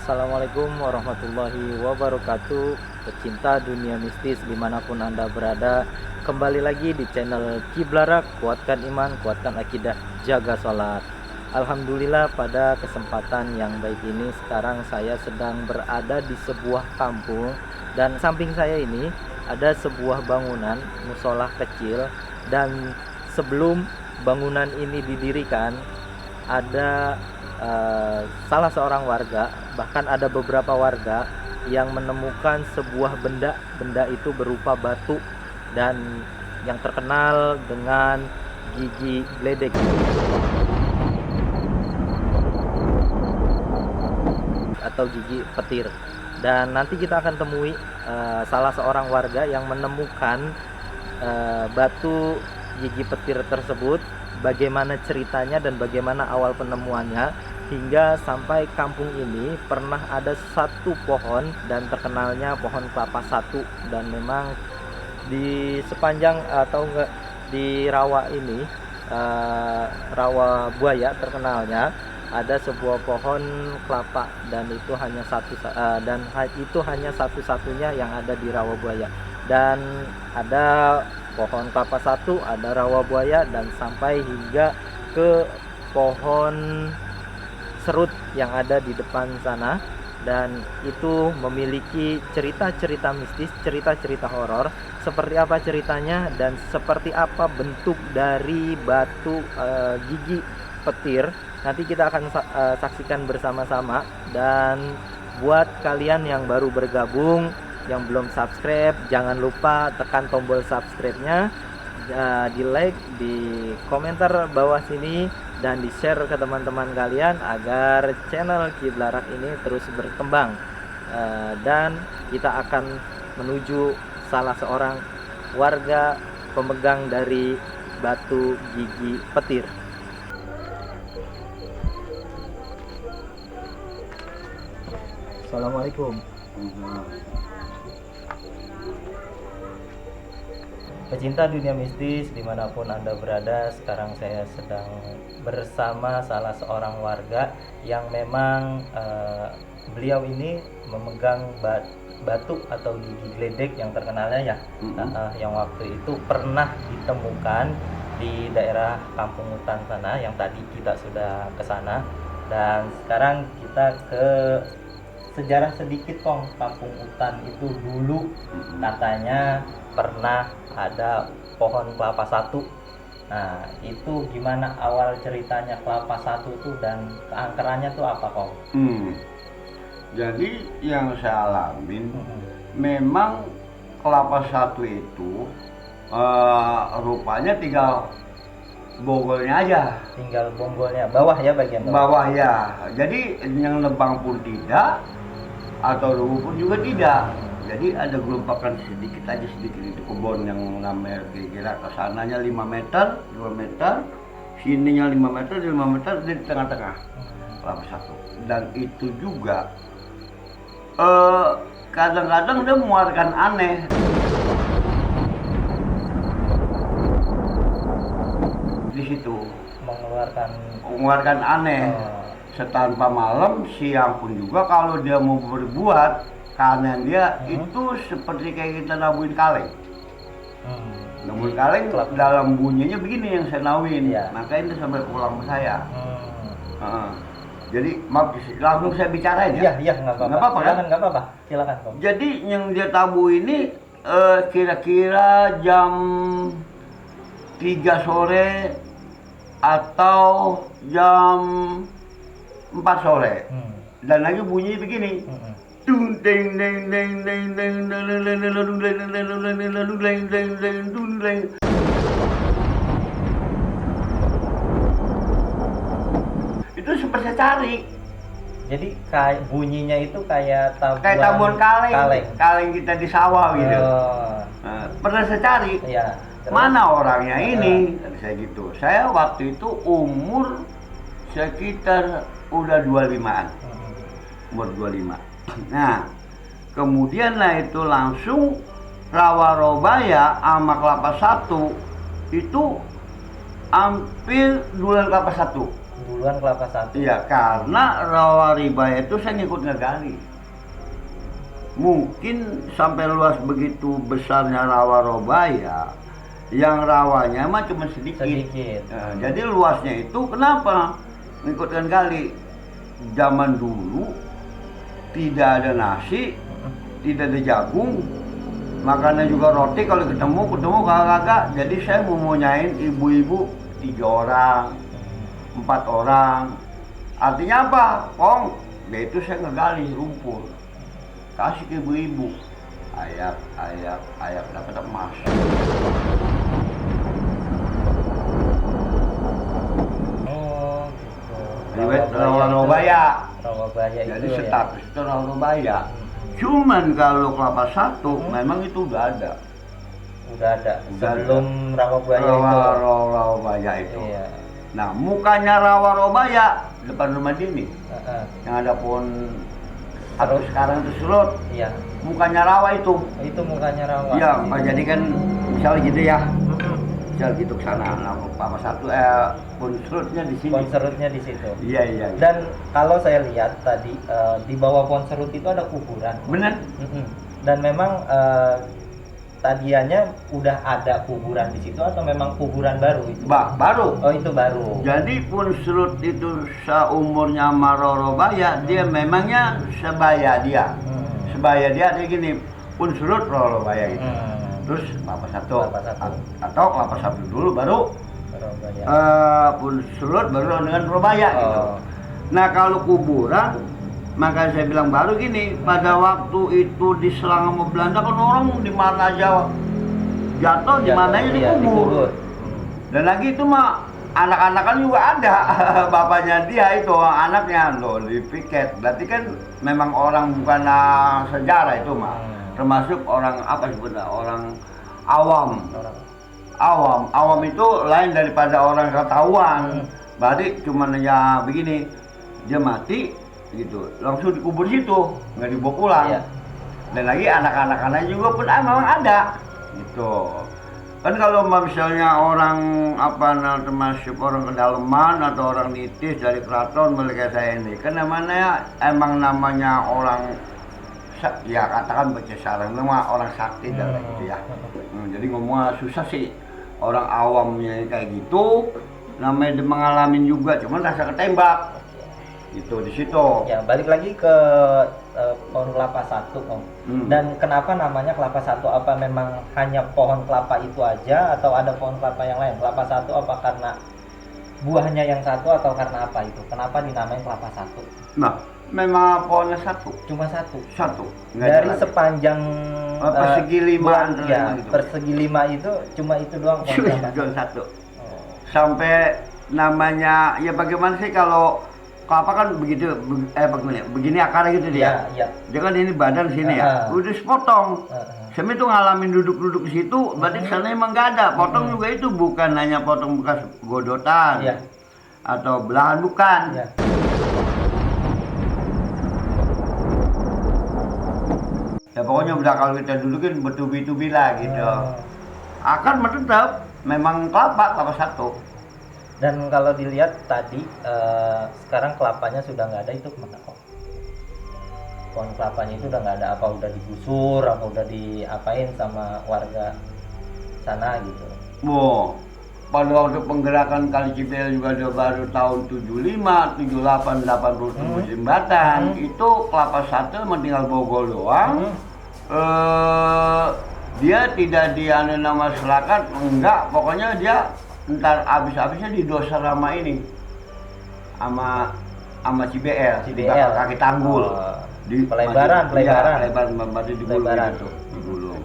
Assalamualaikum warahmatullahi wabarakatuh. Pecinta dunia mistis dimanapun Anda berada, kembali lagi di channel Kiblarak. Kuatkan iman, kuatkan akidah, jaga sholat. Alhamdulillah, pada kesempatan yang baik ini sekarang saya sedang berada di sebuah kampung. Dan samping saya ini ada sebuah bangunan musola kecil. Dan sebelum bangunan ini didirikan, ada salah seorang warga, bahkan ada beberapa warga yang menemukan sebuah benda itu berupa batu dan yang terkenal dengan gigi geledek atau gigi petir. Dan nanti kita akan temui salah seorang warga yang menemukan batu gigi petir tersebut, bagaimana ceritanya dan bagaimana awal penemuannya, hingga sampai kampung ini pernah ada satu pohon dan terkenalnya pohon kelapa satu. Dan memang di sepanjang atau enggak di rawa ini, rawa buaya terkenalnya, ada sebuah pohon kelapa dan itu hanya satu-satunya yang ada di rawa buaya. Dan ada pohon kelapa satu, ada rawa buaya, dan sampai hingga ke pohon serut yang ada di depan sana. Dan itu memiliki cerita-cerita mistis, cerita-cerita horor. Seperti apa ceritanya dan seperti apa bentuk dari batu gigi petir, nanti kita akan saksikan bersama-sama. Dan buat kalian yang baru bergabung, yang belum subscribe, jangan lupa tekan tombol subscribe-nya, di like, di komentar bawah sini, dan di share ke teman-teman kalian agar channel Kiblarak ini terus berkembang. Dan kita akan menuju salah seorang warga pemegang dari batu gigi petir. Assalamualaikum. Pecinta dunia mistis dimanapun Anda berada, sekarang saya sedang bersama salah seorang warga yang memang beliau ini memegang batu atau gigi geledek yang terkenalnya ya, yang waktu itu pernah ditemukan di daerah Kampung Hutan sana, yang tadi kita sudah ke sana. Dan sekarang kita ke sejarah sedikit, Kong. Kampung Hutan itu dulu katanya pernah ada pohon kelapa satu. Nah, itu gimana awal ceritanya kelapa satu tuh dan keangkerannya tuh apa, Kong? Jadi yang saya alamin, memang kelapa satu itu rupanya tinggal bonggolnya aja. Tinggal bonggolnya, bawah ya, bagian bawah. Bawah ya. Jadi yang lebang pun tidak, atau lugu pun juga tidak. Jadi ada gelompakan sedikit aja, sedikit itu kebun yang namanya kira-kira kesananya 5 meter, 2 meter, sininya 5 meter, 5 meter, di tengah-tengah kelapa satu. Dan itu juga kadang-kadang dia mengeluarkan aneh. Di situ mengeluarkan aneh. Setanpa malam, siang pun juga kalau dia mau berbuat, karena dia itu seperti kayak kita nabuin kaleng. Nabuin kaleng dalam bunyinya begini yang saya nauin, makanya itu sampai pulang ke saya. Jadi maaf, langsung saya bicarain ya. Iya, nggak apa-apa. Nggak apa-apa. Silakan, Kong. Jadi yang dia tabu ini kira-kira jam 3 sore atau jam 4 sore. Dan lagi bunyi begini. Itu seperti saya cari. Jadi kayak bunyinya itu kayak tabuan kaleng kita di sawah gitu. Pernah saya cari. Iya. Mana orangnya ini? Saya gitu. Saya waktu itu umur sekitar udah 25-an. Umur 25. Nah, kemudian lah itu langsung rawa robaya sama kelapa satu itu hampir duluan kelapa satu. duluan kelapa satu. Iya, karena rawa ribaya itu saya ngikut ngegali. Mungkin sampai luas begitu besarnya rawa robaya, yang rawanya mah cuma sedikit. Nah, jadi luasnya itu kenapa ngikutkan gali? Zaman dulu tidak ada nasi, tidak ada jagung, makannya juga roti. Kalau ketemu kagak. Jadi saya mau nyain ibu-ibu 3 orang, 4 orang. Artinya apa? Kong, itu saya ngegali rumput, kasih ke ibu-ibu, ayak dapat emas. Oh gitu. Rawa-robaya. Rawabaya Jadi itu status itu rawa-robaya. Cuman kalau kelapa satu memang itu udah ada. Udah ada Udah sebelum Rawabaya itu. Rawa-robaya itu. Iya. Nah, mukanya rawa-robaya depan rumah Dini. Yang ada pohon atau sekarang itu serut. Iya. Mukanya rawa itu. Itu mukanya rawa. Iya, jadi kan misalnya gitu ya. Misal gitu ke sana, nah, kelapa satu pohon serutnya di sini. Pohon serutnya di situ. Iya. Dan kalau saya lihat tadi di bawah pohon serut itu ada kuburan. Bener? Dan memang tadianya udah ada kuburan di situ atau memang kuburan baru itu? Baru. Oh, itu baru. Jadi pun serut itu seumurnya Marorobaya, dia memangnya sebaya dia. Sebaya dia gini, pun serut Rorobaya itu. Terus kelapa satu. Atau kelapa satu dulu baru pun serut baru dengan Robaya gitu. Nah, kalau kuburan, maka saya bilang baru gini, pada waktu itu diserang sama Belanda kan orang di mana aja jatuh, di mana aja dikubur. Dan lagi itu mah anak-anak kan juga ada, bapaknya dia itu anaknya loh dipiket. Berarti kan memang orang bukan sejarah itu mah, termasuk orang apa sebenarnya, orang awam. Awam itu lain daripada orang ketahuan. Berarti cuma hanya begini, dia mati gitu, langsung dikubur situ, nggak dibawa pulang. Dan lagi anak-anak juga pun memang ada gitu. Kan kalau misalnya orang termasuk orang kedalaman atau orang nitis dari keraton mereka saya ini, kan namanya orang ya katakan baca sarang, memang orang sakti dan gitu ya. Jadi ngomongnya susah sih, orang awamnya kayak gitu, namanya mengalami juga, cuman rasa ketembak. Itu di situ. Ya, balik lagi ke pohon kelapa satu, Om. Dan kenapa namanya kelapa satu? Apa memang hanya pohon kelapa itu aja atau ada pohon kelapa yang lain? Kelapa satu apa karena buahnya yang satu atau karena apa itu? Kenapa dinamain kelapa satu? Nah, memang pohonnya satu. Cuma satu. Satu. Dari sepanjang persegi 5 ya, gitu. Persegi 5 itu cuma itu doang pohon kelapa. Cuma satu. Sampai namanya ya bagaimana sih kalau kelapa kan begitu, begini akarnya gitu dia. Iya. Dia kan ini badan sini ya, udah sepotong. Saya itu ngalamin duduk-duduk di situ, berarti sana emang nggak ada. Potong juga itu bukan hanya potong bekas godotan atau belahan, bukan. Ya pokoknya udah kalau kita dudukin bertubi-tubi lah gitu. Akar mah tetap memang kelapa satu. Dan kalau dilihat tadi sekarang kelapanya sudah nggak ada, itu kemana kok? Pohon kelapanya itu udah nggak ada, apa udah digusur, apa udah diapain sama warga sana gitu? Pada waktu penggerakan Kali Cipel juga udah baru tahun 75, 78, 80 jembatan. Itu kelapa satu tinggal Bogor doang. Dia tidak dianu masyarakat, enggak, pokoknya dia ntar habisnya di dosa sama ini sama CBL kaki tanggul di pelebaran di gulung.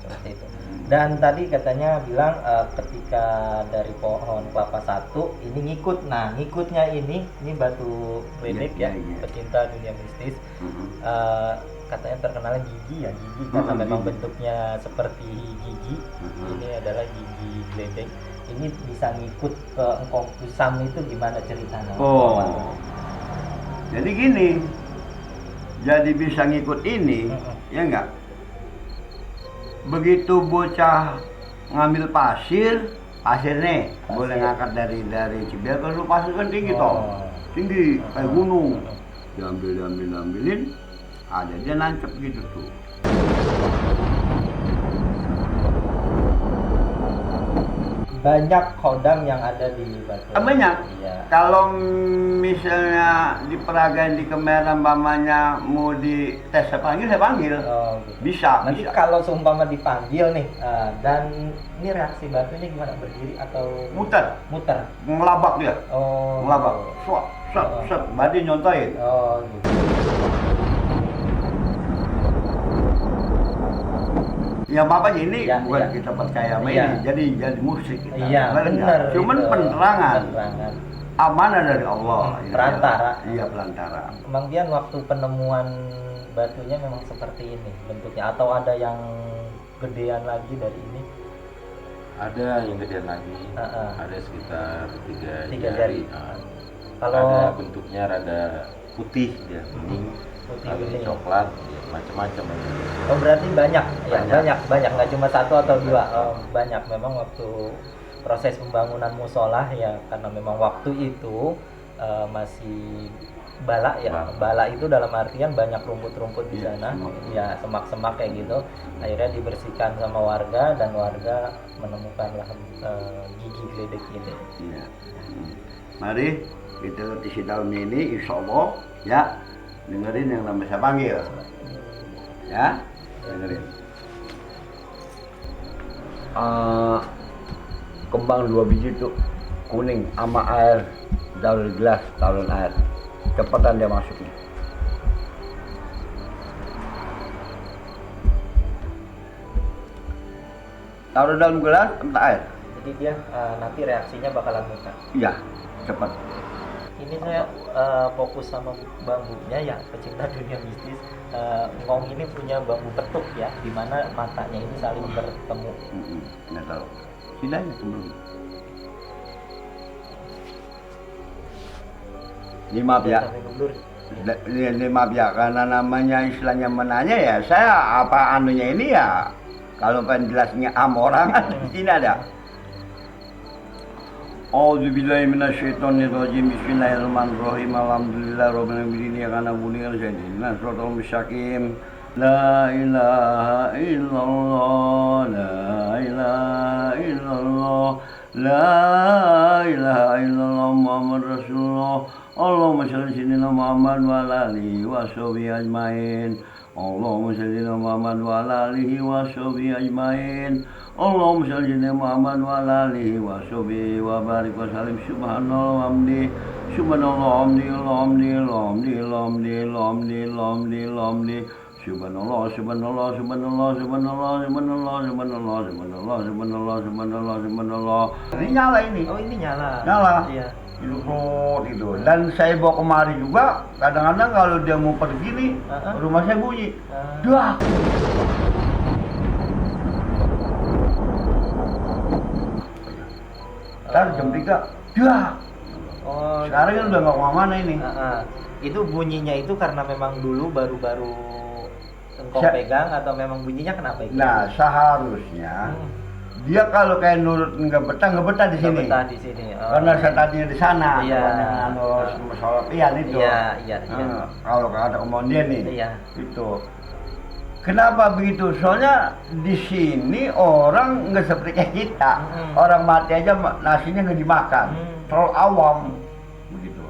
Seperti itu. Dan tadi katanya bilang ketika dari pohon kelapa satu ini ngikut. Nah, ngikutnya ini batu benik pecinta dunia mistis. Katanya terkenalnya gigi karena memang bentuknya seperti gigi. Ini adalah gigi geledek. Ini bisa ngikut ke Engkong Kusam, itu gimana ceritanya? Jadi gini, jadi bisa ngikut ini, ya enggak? Begitu bocah ngambil pasir, pasir nih, boleh ngangkat dari Cibiar kalau pasir kan tinggi toh, tinggi kayak gunung. Diambilin, ada dia nancep gitu tuh. Banyak kodam yang ada di Batu. Banyak. Iya. Kalau misalnya diperagain di Kemeran mamanya mau dites saya panggil. Oh, gitu. Bisa. Nanti kalau seumpama dipanggil nih, dan ini reaksi batunya gimana? Berdiri atau Muter, muter? ngelabak dia. Oh. Ngelabak. Set, badi nyontoin. Oh, gitu. Ya bapaknya ini Ya, bukan ya. kita percaya sama Iya. ini, jadi musik kita. Iya, benar. Cuman itu. penerangan. Penerangan. Amanah dari Allah. Perantara. Iya, perantara. Bang Bian, waktu penemuan batunya memang seperti ini bentuknya, atau ada yang gedean lagi dari ini? Ada yang gedean lagi, Heeh. ada sekitar Tiga jari. Nah, Kalau ada bentuknya rada putih dia, bening, putih ada bening. coklat, ya, macam-macam. Oh, berarti banyak, ya, Banyak. banyak, nggak cuma satu atau dua. Oh, banyak. Memang waktu proses pembangunan musola ya, karena memang waktu itu masih bala ya. Bala itu dalam artian banyak rumput-rumput di Iya, sana, semak. ya semak-semak kayak gitu. Akhirnya dibersihkan sama warga dan warga menemukanlah gigi geledek ini. Iya. Mari kita lihat isi dalamnya ini, insya Allah ya, dengerin yang namanya saya panggil, ya, dengerin. Kembang 2 biji tuh kuning sama air, taruh di gelas, taruh air, cepetan dia masukin. Taruh dalam gelas, minta air. Jadi dia nanti reaksinya bakalan muter. Iya, cepat. Ini saya fokus sama bambunya ya, pecinta dunia mistis. Ngong ini punya bambu petuk ya, di mana matanya ini saling bertemu. Nggak tahu. Silanya sebelum. Ini maaf ya. Sampai mundur. Ini maaf ya, karena namanya istilahnya menanya ya, saya apa anunya ini ya, kalau pengen jelasnya orang di sini ada. A'udzubillahi minasyaitonirrajim. Bismillahirrahmanirrahim. Alhamdulillah rabbil alamin. Ya kana bunyikan sayyidina siratal mustaqim. La ilaha illallah, la ilaha illallah, la ilaha illallah Muhammad Rasulullah. Allahumma shalli sayyidina Muhammad wa ala alihi wa sahbihi ajmain. Allahumma shalli sayyidina Muhammad wa ala alihi wa sahbihi ajmain. Allahumma shalli sayyidina Muhammad wa ala alihi wa sahbihi wa barik wa salim. Subhanallah wa hamdi, subhanallah hamdi, hamdi, hamdi, hamdi, hamdi, hamdi, hamdi. Subhanallah, subhanallah, subhanallah, subhanallah, subhanallah, subhanallah, subhanallah, subhanallah, subhanallah, subhanallah. Ini nyala ini. Oh, ini nyala. Nyala. Iya. Hidupot itu. Dan saya bawa kemari juga. Kadang-kadang kalau dia mau pergi nih, rumah saya bunyi. Dah. Ntar jam 3, dah. Oh, Sekarang kan udah nggak kemana-mana ini. Itu bunyinya itu karena memang dulu baru-baru engkau pegang, atau memang bunyinya kenapa itu? Nah, seharusnya dia kalau kayak nurut nggak betah di sini. Betah di sini. Oh. Karena saya tadinya di sana, Iya. sholat iyan itu. Iya. Kalau ada kemudian nih, Iya. itu. Kenapa begitu? Soalnya di sini orang nggak seperti kayak kita. Orang mati aja nasinya nggak dimakan. Terlalu awam, begitu.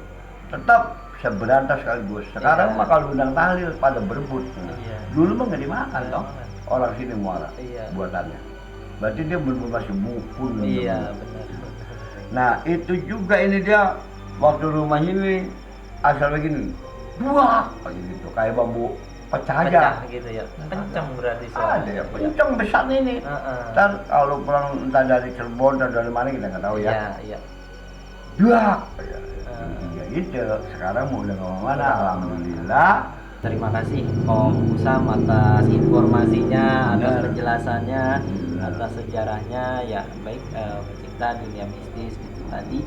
Tetap seberantas sekaligus. Sekarang Iya. mah kalau undang tahlil pada berebut. Iya. Dulu mah nggak dimakan Nggak toh. dimakan. Orang sini muara Iya. buatannya. Berarti dia benar masih bukun. Iya, benar. Nah itu juga ini dia waktu rumah ini asal begini, dua gitu kayak bambu pecah aja. Pecah gitu ya. Kenceng berarti Ada suaranya. ya, kenceng besar ini. Heeh. Ntar kalau pulang entah dari Cirebon atau dari mana kita nggak tahu ya. Iya. Dua. Ya gitu. Sekarang mau udah kemana? Alhamdulillah. Terima kasih Om Usam atas informasinya, atas Benar. penjelasannya, Benar. atas sejarahnya. Ya baik, pecinta dunia mistis itu tadi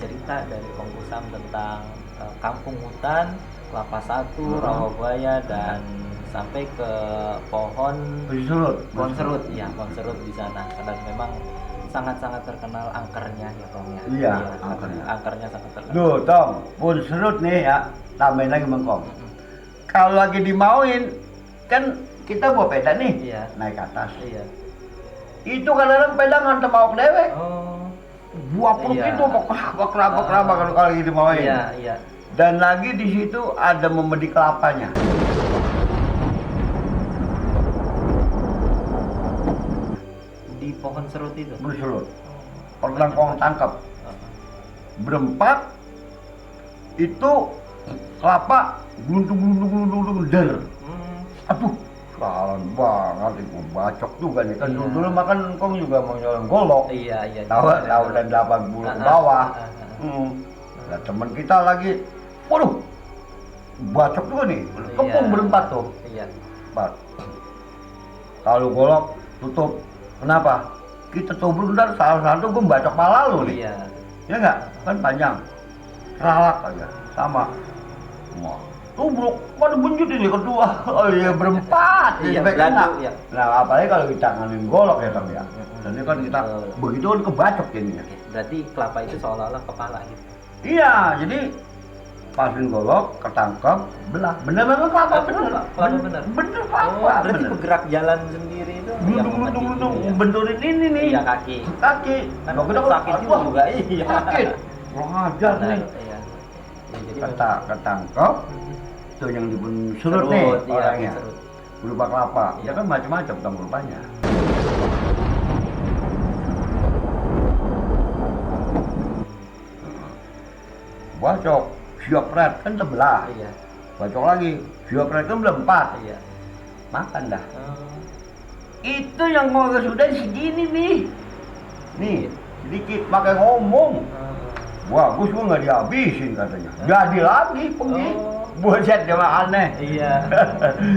cerita dari Om Usam tentang kampung hutan, kelapa satu, rawabuaya, dan sampai ke pohon Serut. konserut ya, konserut di sana. Dan memang sangat-sangat terkenal angkernya ya Kong ya. Iya, angkernya. Angkernya sangat terkenal. Duh, Tong, pun serut nih ya, tambahin lagi mengkong. Kalau lagi dimauin, kan kita bawa peda nih, Iya. naik ke atas. Iya. Itu kadang-kadang peda nganter mau dewek. Oh. Buah peluk Iya. itu, kerabak kalau lagi dimauin. Iya, iya. Dan lagi di situ ada memedi kelapanya. Di pohon serut itu. Berserut. Pernah kong tangkap. Berempat, itu kelapa glundung der. Aduh, salah banget itu bacok juga nih kan Iya. dulu makan kong juga mau nyolong golok. Iya, iya. Tahu dan 80 ke bawah. Nah, teman kita lagi, waduh, bacok juga nih, kepung Iya. berempat tuh. Iya. Empat. Kalau golok tutup, kenapa? Kita tubruk dan salah satu gue bacok pala lu nih. Iya. Ya enggak? Kan panjang. Ralak aja, sama. Wah, tubruk, mana bunjut ini kedua. Oh iya berempat. Iya, sampai kena. beradu, iya. Nah, apalagi kalau kita nganin golok ya Tom ya. Dan ini kan kita Betul. begitu kan kebacok jadinya. Oke, berarti kelapa itu seolah-olah kepala gitu. Iya, jadi pasin golok, ketangkep, belah. Bener memang kelapa bener. Kelapa bener. Bener Oh, kelapa. berarti bener. bergerak jalan sendiri itu yang Glundung, iya. benturin ini nih. Iya, kaki. Kaki. Kan Loh, kita sakit wah, juga iya. sakit. Kurang ajar Benar, nih. iya. Ya, jadi Ketangkep, tuh yang dibun surut nih iya, orangnya. serut. Berupa kelapa. Iya. Ya kan macam-macam tong rupanya. Bacok, siopret kan sebelah. Iya. Bacok lagi, siopret kan berempat. Iya. Makan dah. Oh, Itu yang mau sudah segini nih. Nih, sedikit pakai ngomong. Wah, Gus gua nggak dihabisin katanya. Jadi lagi pergi. Oh. Buset dia mah aneh. Iya.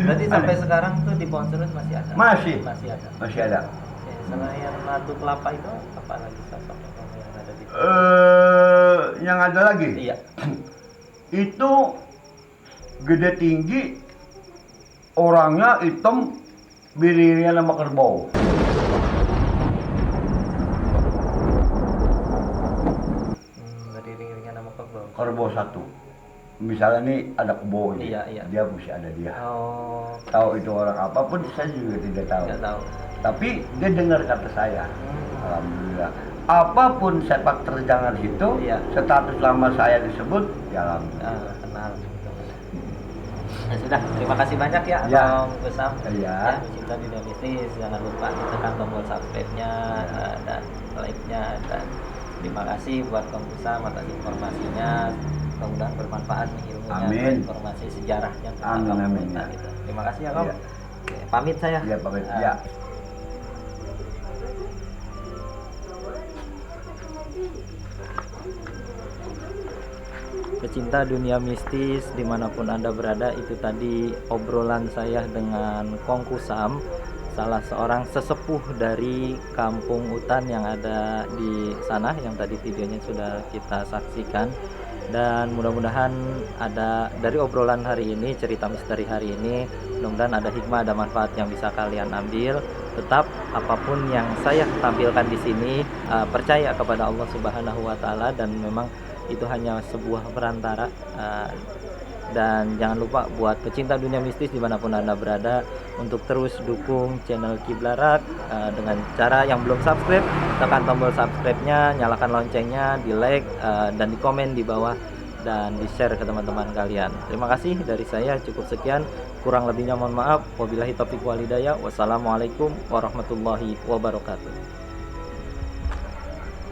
Berarti sampai sekarang tuh di pohon serut masih ada. Masih. Masih ada. Masih ada. Oke, selain ratu kelapa itu apa lagi sosoknya Kong yang ada di? Yang ada lagi. Iya. Itu gede tinggi, orangnya hitam, birinya nama kerbau. Dari ring-ringan nama kerbau. Kerbau satu. Misalnya nih ada kebo ini, Iya, iya. dia mesti ada dia. Oh, Tahu itu orang apapun saya juga tidak tahu. nggak tahu. Tapi dia dengar kata saya. Alhamdulillah. Apapun sepak terjangan itu, Iya. status lama saya disebut, ya alhamdulillah. Kenal. Ya sudah, terima kasih banyak ya, Ya. Kong Gusam. Iya. Ya, Pecinta Dunia Mistis, jangan lupa ditekan tombol subscribe-nya dan like-nya, dan terima kasih buat Kong Gusam atas informasinya. Mudah-mudahan bermanfaat nih ilmunya, Amin. informasi sejarahnya Amin, tentang amin, Kampung Hutan ya. itu. Terima kasih ya, Kong. Iya. Oke, pamit saya. Iya, pamit. Ah. Ya. Pecinta dunia mistis dimanapun Anda berada, itu tadi obrolan saya dengan Kong Kusam, salah seorang sesepuh dari kampung hutan yang ada di sana, yang tadi videonya sudah kita saksikan. Dan mudah-mudahan ada dari obrolan hari ini, cerita misteri hari ini, mudah-mudahan ada hikmah, ada manfaat yang bisa kalian ambil. Tetap apapun yang saya tampilkan di sini, percaya kepada Allah Subhanahu wa taala, dan memang itu hanya sebuah perantara. Dan jangan lupa buat pecinta dunia mistis dimanapun Anda berada untuk terus dukung channel Kiblarat dengan cara yang belum subscribe, tekan tombol subscribe-nya, nyalakan loncengnya, di like dan di komen di bawah, dan di share ke teman-teman kalian. Terima kasih dari saya, cukup sekian, kurang lebihnya mohon maaf. Wabillahi taufiq wal hidayah. Wassalamualaikum warahmatullahi wabarakatuh.